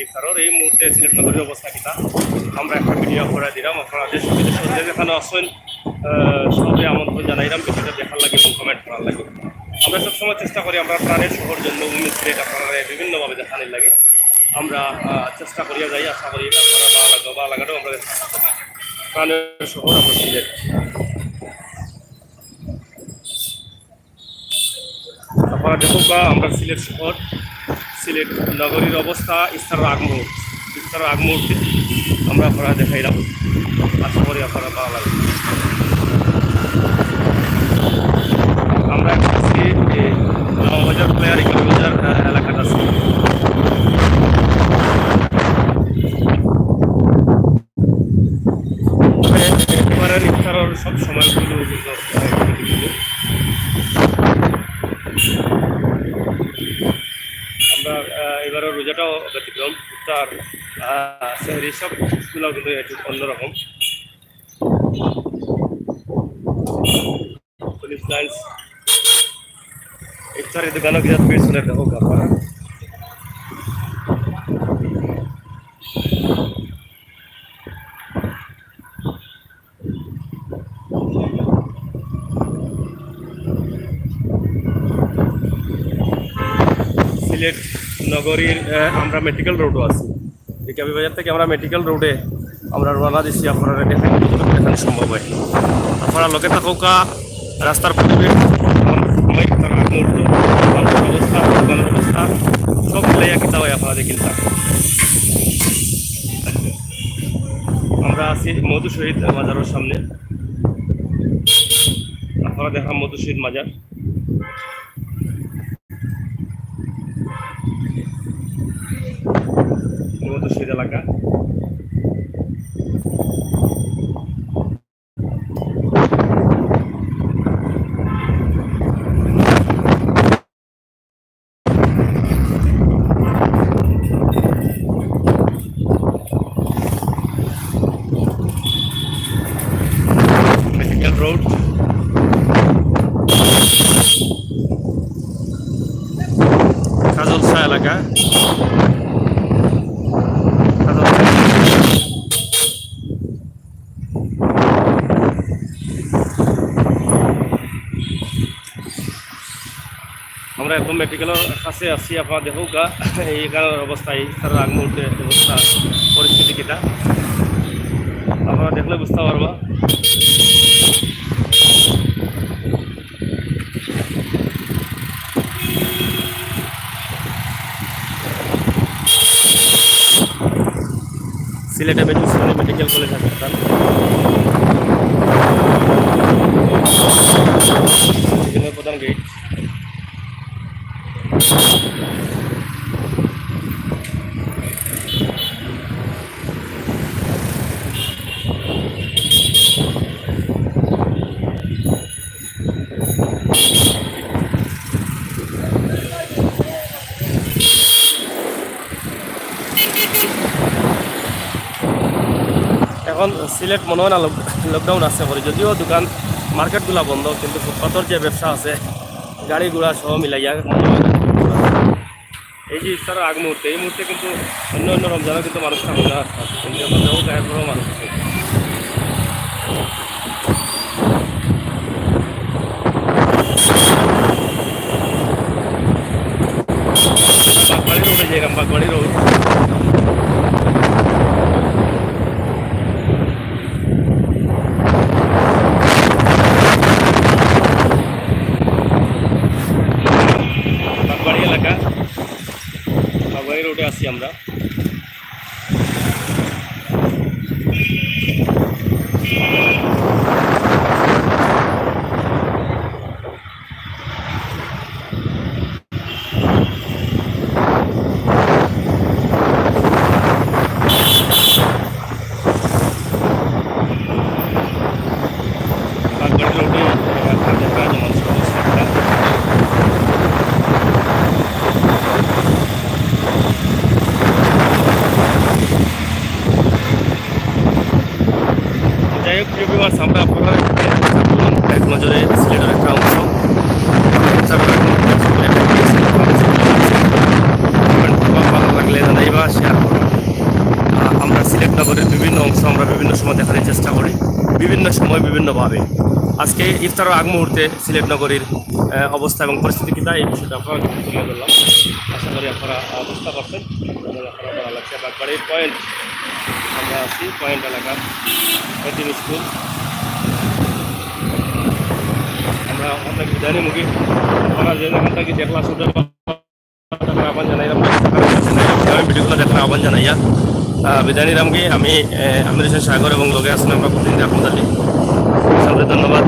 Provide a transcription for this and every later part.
ইফতারের এই মুহূর্তে সিলেট নগরীর অবস্থা কিনা আমরা একটা ভিডিও করে দিলাম। আপনারা দেশ বিদেশ যেখানে আসেন সবাই আমন্ত্রণ জানাইলাম, ভিডিওটা দেখার লাগে এবং কমেন্ট করার লাগে। আমরা সবসময় চেষ্টা করি আমরা প্রাণের শহর জন্য সিলেট আপনারা বিভিন্নভাবে দেখানোর লাগে আমরা চেষ্টা করিয়া যাই। আশা করি আপনারা ভালো লাগাটাও আমরা প্রাণের শহর আমরা সিলেট। আপনারা দেখুন বা আমরা সিলেট শহর সিলেট নগরীর অবস্থা ইফতারের আগ মুহূর্তে আমরা আপনারা দেখাইলাম। আশা করি আপনারা ভালো লাগবে। আমরা আছি বাজার প্লেয়ার বাজার এলাকাটা আছি। এবারের ইফতারের সব সময়গুলো আমরা এবারও রোজাটাও ব্যতিক্রম, ইফতার সেহরি সবগুলো কিন্তু একটু অন্যরকম। পুলিশ লাইন্স ইফতারের দোকানও কিছু পেছনে দেখো আপনারা। সিলেট নগরীর আমরা মেডিকেল রোডও আছি। ঢাকা বাজার থেকে আমরা মেডিকেল রোডে আমরা রওনা দিচ্ছি। আপনারা দেখানো সম্ভব হয়। আপনারা লোকে থাকা রাস্তার পরিবেশ অবস্থা সব মিলাইয়া কিতা হয় আপনারা দেখিন। আমরা আছি মধু শহীদ মাজারের সামনে। আপনারা দেখা মধু শহীদ মাজার। মধু শহীদ এলাকা মেডিকেল রোড। কাজলসা এলাকা আমরা এখন মেডিকেলের কাছে আছি। আপনারা দেখুক এইখানের অবস্থা তার আগ মুহূর্তে অবস্থা পরিস্থিতি কিটা আপনারা দেখলে বুঝতে পারবা। সিলেটে মেডিকেল কলেজ হাসপাতাল প্রধান গেট। এখন সিলেট মনে হয় না লকডাউন আছে করে, যদিও দোকান মার্কেটগুলা বন্ধ, কিন্তু ফুটপাথর যে ব্যবসা আছে গাড়ি ঘোড়া সহ মিলাইয়া এই যে ইফতারের আগ মুহূর্তে এই মুহূর্তে কিন্তু অন্য অন্য রমজানও কিন্তু মানুষ থাকে না, কিন্তু এখন মানুষ আছে। বাগবাড়ি রোডে যে বাগবাড়ি রোড এলাকা বাগবাড়ি রোডে আছি আমরা। বাগবাড়ি রোডে যাই হোক প্রিয় ভিউয়ার্স, আমরা আপনারা এক নজরে সিলেটের একটা অংশ ভালো লাগলে জানাইবা, শেয়ার করো। আমরা সিলেট নগরের বিভিন্ন অংশ আমরা বিভিন্ন সময় দেখানোর চেষ্টা করি, বিভিন্ন সময় বিভিন্নভাবে। আজকে ইফতারের আগ মুহূর্তে সিলেট নগরীর অবস্থা এবং পরিস্থিতি কীটা এই বিষয়টা আপনারা তুলে ধরলাম। আশা করি আপনারা বুঝতে পারছেন এবং আপনারা ভালো লাগছে। বাগবাড়ির পয়েন্ট আমরা আছি, পয়েন্ট এলাকার এটিএম স্কুল। আমরা অনেক বিদায়মুখী, আপনারা যে যেখান থেকে দেখলা শুধু আহ্বান জানাইলাম, ভিডিওগুলো দেখার আহ্বান জানাইয়া বিদায় নিলামকে। আমি আমির হোসেন সাগর এবং লগে আসুন আমরা প্রতিদিন আহমদ আলী। সবাই ধন্যবাদ।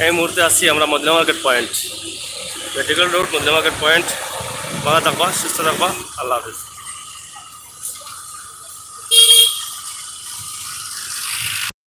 এই মুহূর্তে আসছি আমরা Madina market point, medical road Madina market point. ভালো থাকবা, সুস্থ থাকবা, আল্লাহ হাফিজ।